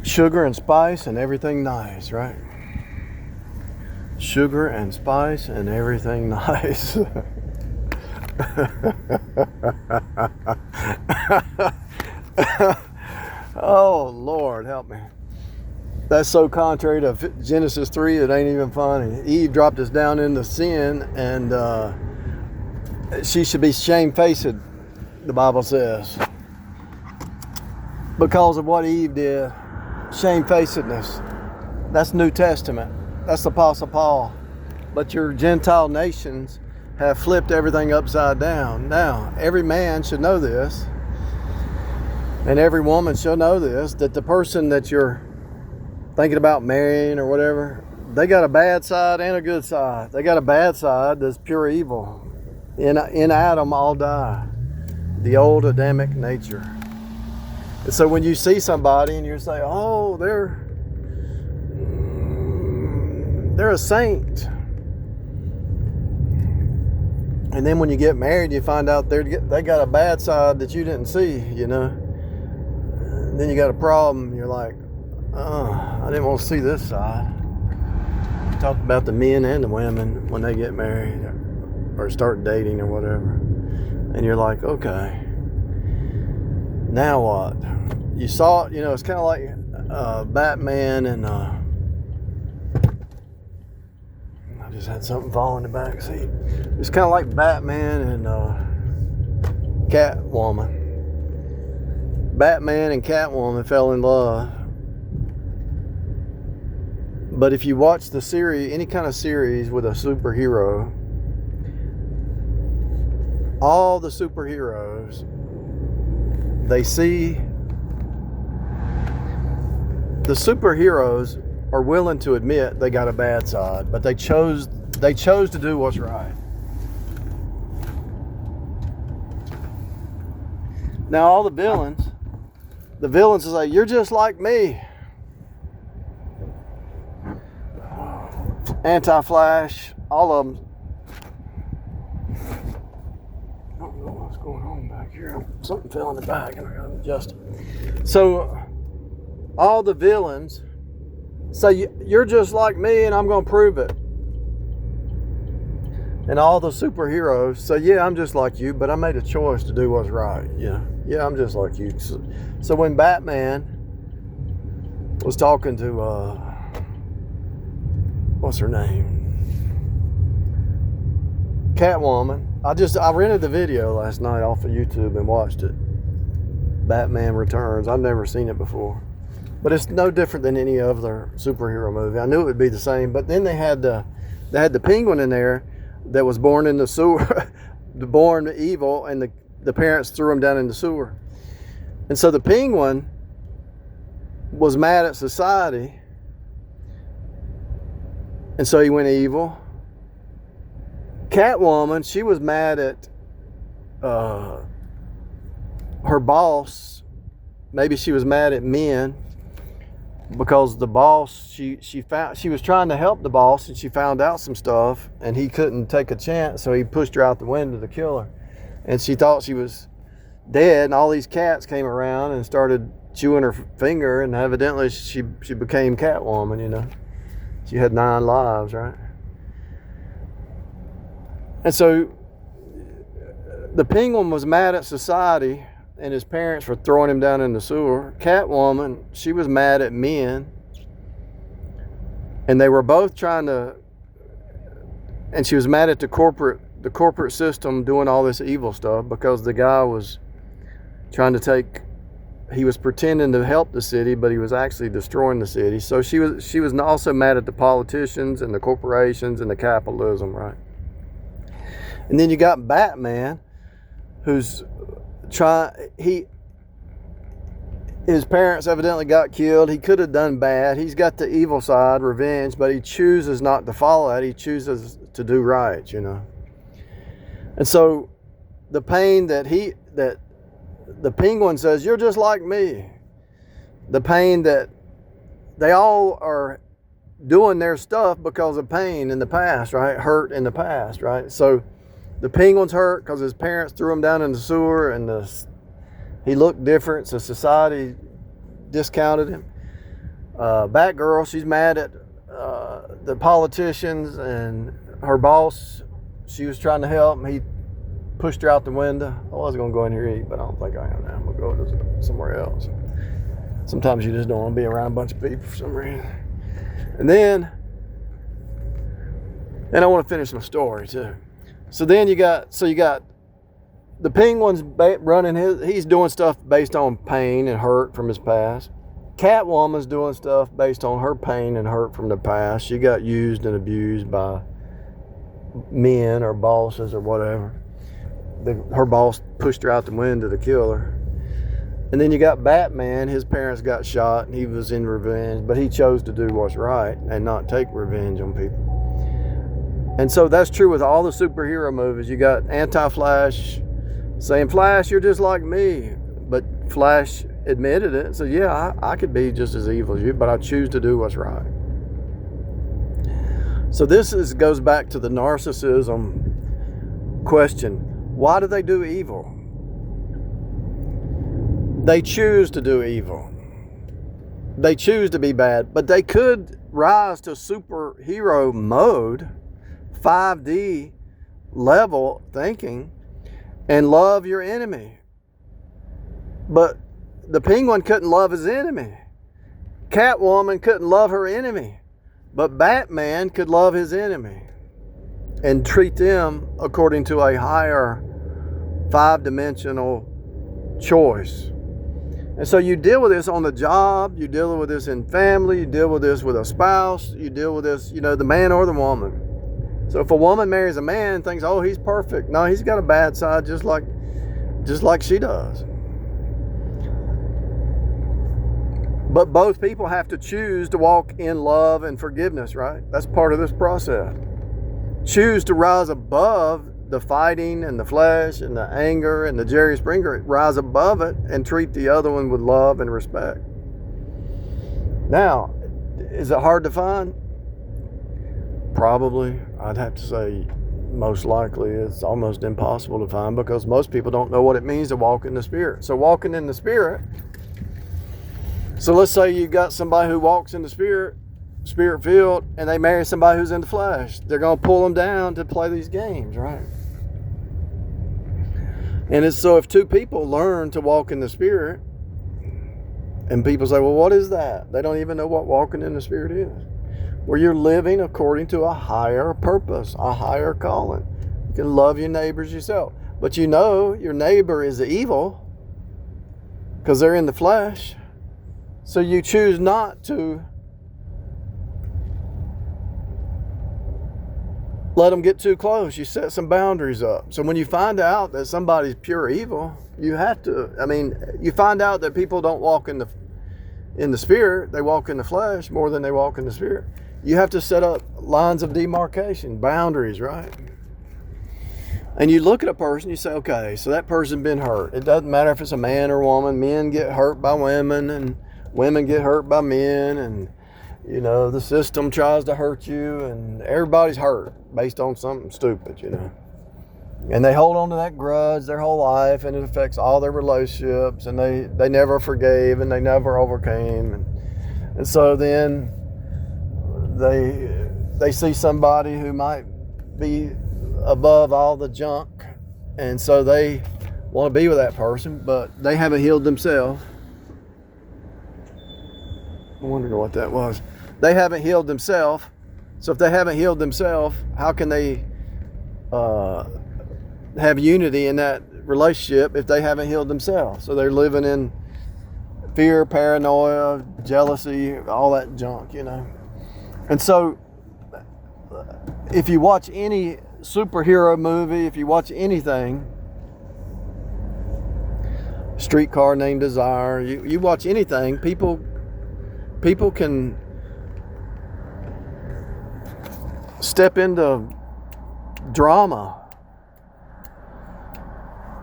Sugar and spice and everything nice, right? Sugar and spice and everything nice. Oh, Lord, help me. That's so contrary to Genesis 3, it ain't even funny. Eve dropped us down into sin, and she should be shamefaced, the Bible says, because of what Eve did. Shamefacedness. That's New Testament. That's the Apostle Paul. But your Gentile nations have flipped everything upside down. Now, every man should know this, and every woman should know this, that the person that you're thinking about marrying or whatever, they got a bad side and a good side. They got a bad side that's pure evil. In Adam, all die. The old Adamic nature. And so when you see somebody and you say, oh, they're a saint. And then when you get married, you find out they got a bad side that you didn't see, you know. And then you got a problem. You're like, oh, I didn't want to see this side. Talk about the men and the women when they get married or start dating or whatever. And you're like, okay, now what? You saw it, you know, it's kind of like Batman and I just had something fall in the back seat. It's kind of like Batman and Catwoman. Batman and Catwoman fell in love. But if you watch the series, any kind of series with a superhero, all the superheroes, they see the superheroes are willing to admit they got a bad side, but they chose to do what's right. Now all the villains will say, you're just like me. Anti-Flash, all of them. I don't know what's going on back here. Something fell in the bag and I got to adjust it. So all the villains say, you're just like me and I'm going to prove it. And all the superheroes say, yeah, I'm just like you, but I made a choice to do what's right. Yeah, I'm just like you. So when Batman was talking to, what's her name? Catwoman. I rented the video last night off of YouTube and watched it. Batman Returns. I've never seen it before. But it's no different than any other superhero movie. I knew it would be the same. But then they had the penguin in there that was born in the sewer, born evil, and the parents threw him down in the sewer. And so the penguin was mad at society, and so he went evil. Catwoman, she was mad at her boss. Maybe she was mad at men because the boss, she was trying to help the boss, and she found out some stuff, and he couldn't take a chance, so he pushed her out the window to kill her. And she thought she was dead, and all these cats came around and started chewing her finger, and evidently she became Catwoman, you know. She had 9 lives, right? And so the penguin was mad at society and his parents for throwing him down in the sewer. Catwoman, she was mad at men. And they were both trying to, and she was mad at the corporate system doing all this evil stuff because the guy was trying to he was pretending to help the city, but he was actually destroying the city. So she was also mad at the politicians and the corporations and the capitalism, right? And then you got Batman, who's his parents evidently got killed. He could have done bad. He's got the evil side, revenge, but he chooses not to follow that. He chooses to do right, you know. And so the pain that the penguin says, you're just like me. The pain that they all are doing their stuff because of pain in the past, right? Hurt in the past, right? So the penguin's hurt because his parents threw him down in the sewer and he looked different, so society discounted him. Batgirl, she's mad at the politicians and her boss. She was trying to help, and he pushed her out the window. I was going to go in here and eat, but I don't think I am now. I'm going to go to somewhere else. Sometimes you just don't want to be around a bunch of people for some reason. And I want to finish my story too. So then you got the penguin's running he's doing stuff based on pain and hurt from his past. Catwoman's doing stuff based on her pain and hurt from the past. She got used and abused by men or bosses or whatever. Her boss pushed her out the window to kill her. And then you got Batman. His parents got shot and he was in revenge, but he chose to do what's right and not take revenge on people. And so that's true with all the superhero movies. You got Anti-Flash saying, Flash, you're just like me. But Flash admitted it. So yeah, I could be just as evil as you, but I choose to do what's right. So this goes back to the narcissism question. Why do they do evil? They choose to do evil. They choose to be bad, but they could rise to superhero mode, 5D level thinking, and love your enemy. But the penguin couldn't love his enemy. Catwoman couldn't love her enemy. But Batman could love his enemy and treat them according to a higher 5-dimensional choice. And so you deal with this on the job, you deal with this in family, you deal with this with a spouse, you deal with this, the man or the woman. So if a woman marries a man and thinks, oh, he's perfect. No, he's got a bad side just like she does. But both people have to choose to walk in love and forgiveness, right? That's part of this process. Choose to rise above the fighting and the flesh and the anger and the Jerry Springer. Rise above it and treat the other one with love and respect. Now, is it hard to find? Probably. I'd have to say most likely it's almost impossible to find because most people don't know what it means to walk in the Spirit. So walking in the Spirit, so let's say you got somebody who walks in the Spirit filled, and they marry somebody who's in the flesh. They're going to pull them down to play these games, right? And it's so if two people learn to walk in the Spirit, and people say, well, what is that? They don't even know what walking in the Spirit is. Well, you're living according to a higher purpose, a higher calling. You can love your neighbors yourself. But your neighbor is evil because they're in the flesh. So you choose not to let them get too close. You set some boundaries up. So when you find out that somebody's pure evil, you find out that people don't walk in the Spirit, they walk in the flesh more than they walk in the Spirit. You have to set up lines of demarcation, boundaries, right? And you look at a person, you say, okay, so that person's been hurt. It doesn't matter if it's a man or a woman. Men get hurt by women, and women get hurt by men, and the system tries to hurt you, and everybody's hurt based on something stupid, And they hold on to that grudge their whole life, and it affects all their relationships, and they never forgave, and they never overcame. And so then they see somebody who might be above all the junk, and so they want to be with that person, but they haven't healed themselves. I wonder what that was. They haven't healed themselves. So if they haven't healed themselves, how can they have unity in that relationship if they haven't healed themselves? So they're living in fear, paranoia, jealousy, all that junk, And so if you watch any superhero movie, if you watch anything, Streetcar Named Desire, you watch anything, people can step into drama.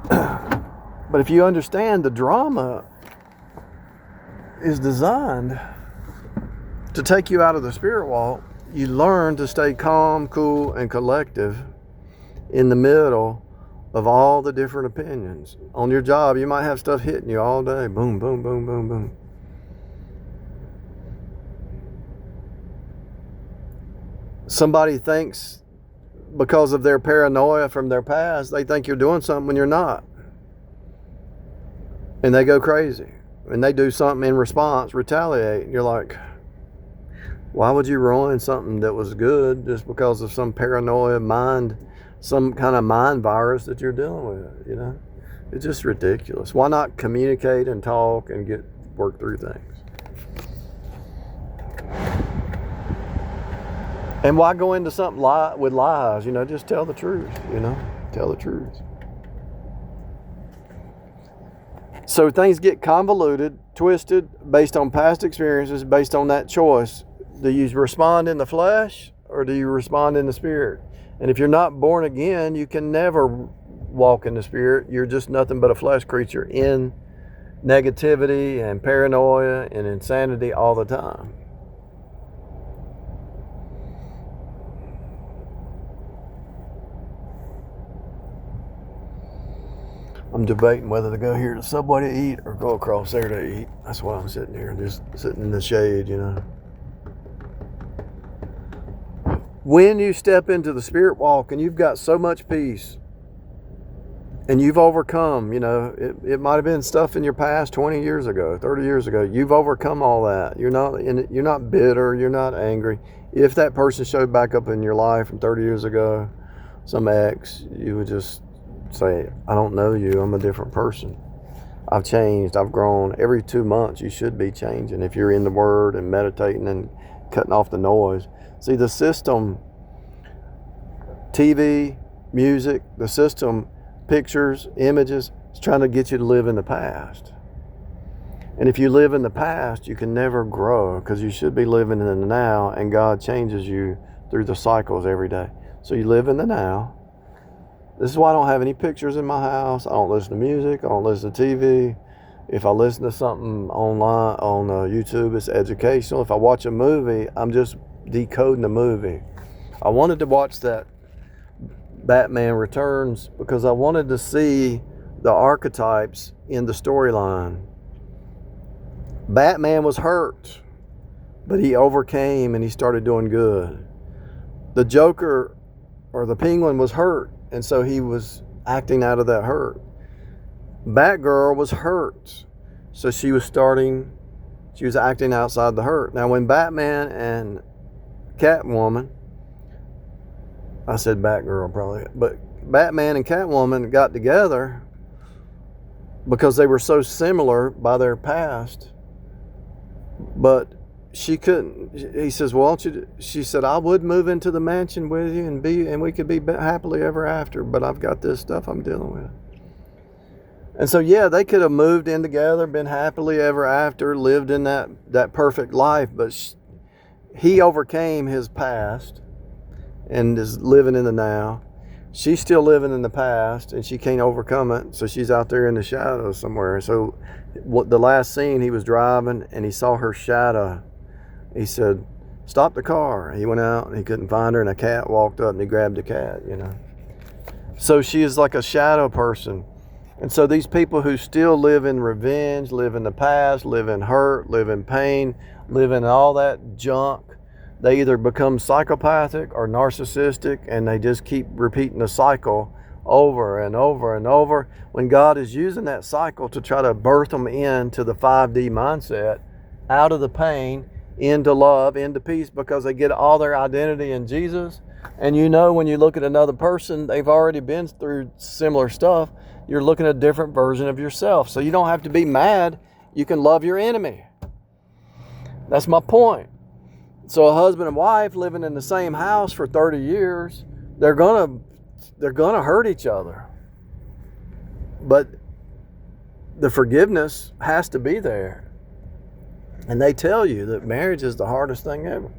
But if you understand the drama is designed to take you out of the spirit walk, you learn to stay calm, cool, and collective in the middle of all the different opinions. On your job, you might have stuff hitting you all day. Boom, boom, boom, boom, boom. Somebody thinks because of their paranoia from their past, they think you're doing something when you're not. And they go crazy. And they do something in response, retaliate. And you're like, why would you ruin something that was good just because of some paranoia mind, some kind of mind virus that you're dealing with, you know? It's just ridiculous. Why not communicate and talk and work through things? And why go into something with lies? You know, just tell the truth, you know? Tell the truth. So things get convoluted, twisted, based on past experiences, based on that choice. Do you respond in the flesh or do you respond in the spirit? And if you're not born again, you can never walk in the spirit. You're just nothing but a flesh creature in negativity and paranoia and insanity all the time. I'm debating whether to go here to Subway to eat or go across there to eat. That's why I'm sitting here, just sitting in the shade, you know. When you step into the spirit walk and you've got so much peace and you've overcome, you know, it might have been stuff in your past 20 years ago, 30 years ago. You've overcome all that. You're not bitter. You're not angry. If that person showed back up in your life from 30 years ago, some ex, you would just say, I don't know you. I'm a different person. I've changed. I've grown. Every 2 months, you should be changing if you're in the Word and meditating and cutting off the noise. See, the system, TV, music, the system, pictures, images, is trying to get you to live in the past. And if you live in the past, you can never grow because you should be living in the now, and God changes you through the cycles every day. So you live in the now. This is why I don't have any pictures in my house. I don't listen to music. I don't listen to TV. If I listen to something online on YouTube, it's educational. If I watch a movie, I'm just decoding the movie. I wanted to watch that Batman Returns because I wanted to see the archetypes in the storyline. Batman was hurt, but he overcame and he started doing good. The Joker or the Penguin was hurt, and so he was acting out of that hurt. Batgirl was hurt, so she was acting outside the hurt. Now when Batman and Catwoman, I said Batgirl probably, but Batman and Catwoman got together because they were so similar by their past, but she couldn't. He says, well, she said, I would move into the mansion with you and we could be happily ever after, but I've got this stuff I'm dealing with. And so, yeah, they could have moved in together, been happily ever after, lived in that perfect life, but he overcame his past and is living in the now. She's still living in the past and she can't overcome it, so she's out there in the shadows somewhere. So the last scene, he was driving and he saw her shadow. He said, stop the car. He went out and he couldn't find her, and a cat walked up and he grabbed the cat, you know. So she is like a shadow person. And so these people who still live in revenge, live in the past, live in hurt, live in pain, live in all that junk, they either become psychopathic or narcissistic, and they just keep repeating the cycle over and over and over, when God is using that cycle to try to birth them into the 5D mindset, out of the pain, into love, into peace, because they get all their identity in Jesus. And you know, when you look at another person, they've already been through similar stuff. You're looking at a different version of yourself. So you don't have to be mad. You can love your enemy. That's my point. So a husband and wife living in the same house for 30 years, they're gonna hurt each other. But the forgiveness has to be there. And they tell you that marriage is the hardest thing ever.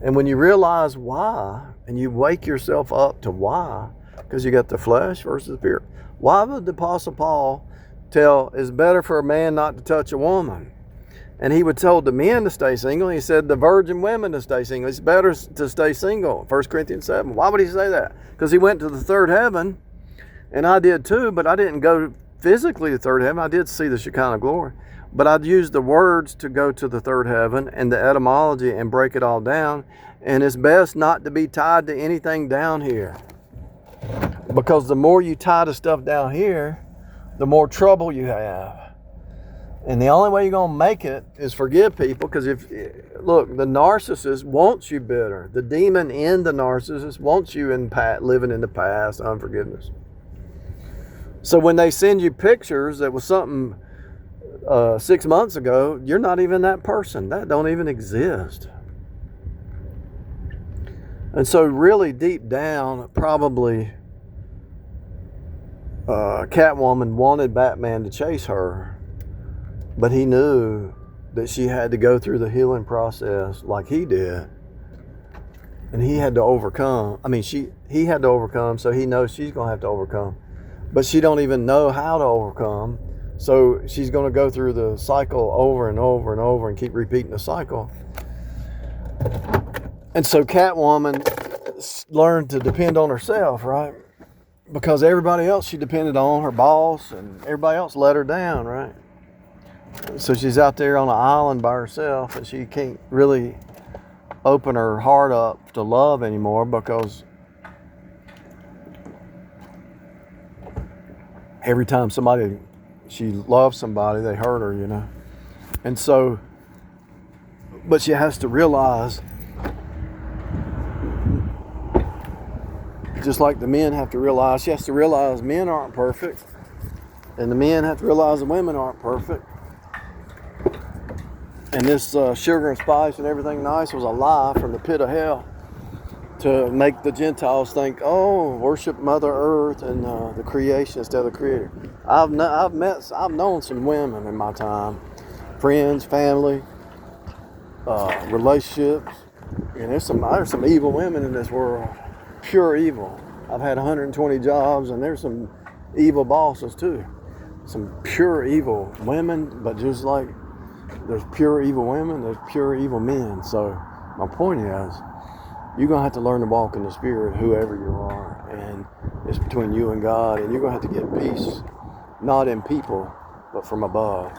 And when you realize why, and you wake yourself up to why, because you got the flesh versus the spirit. Why would the Apostle Paul tell, it's better for a man not to touch a woman? And he would tell the men to stay single. He said the virgin women to stay single. It's better to stay single. 1 Corinthians 7. Why would he say that? Because he went to the third heaven, and I did too, but I didn't go physically to third heaven. I did see the Shekinah glory. But I'd use the words to go to the third heaven and the etymology and break it all down. And it's best not to be tied to anything down here. Because the more you tie to stuff down here, the more trouble you have. And the only way you're going to make it is forgive people. Because look, the narcissist wants you bitter. The demon in the narcissist wants you living in the past, unforgiveness. So when they send you pictures that was something 6 months ago, you're not even that person. That don't even exist. And so really deep down, probably Catwoman wanted Batman to chase her, but he knew that she had to go through the healing process like he did, and he had to overcome. He had to overcome, so he knows she's gonna have to overcome, but she don't even know how to overcome. So she's gonna go through the cycle over and over and over and keep repeating the cycle. And so Catwoman learned to depend on herself, right? Because everybody else she depended on, her boss, and everybody else let her down, right? So she's out there on an island by herself, and she can't really open her heart up to love anymore because every time she loves somebody, they hurt her, you know. And so, but she has to realize, just like the men have to realize, she has to realize men aren't perfect, and the men have to realize the women aren't perfect. And this sugar and spice and everything nice was a lie from the pit of hell to make the Gentiles think, oh, worship Mother Earth and the creation instead of the Creator. I've known some women in my time, friends, family, relationships, and there's some evil women in this world. Pure evil. I've had 120 jobs, and there's some evil bosses too. Some pure evil women, but just like there's pure evil women, there's pure evil men. So my point is, you're going to have to learn to walk in the Spirit, whoever you are, and it's between you and God, and you're going to have to get peace, not in people, but from above.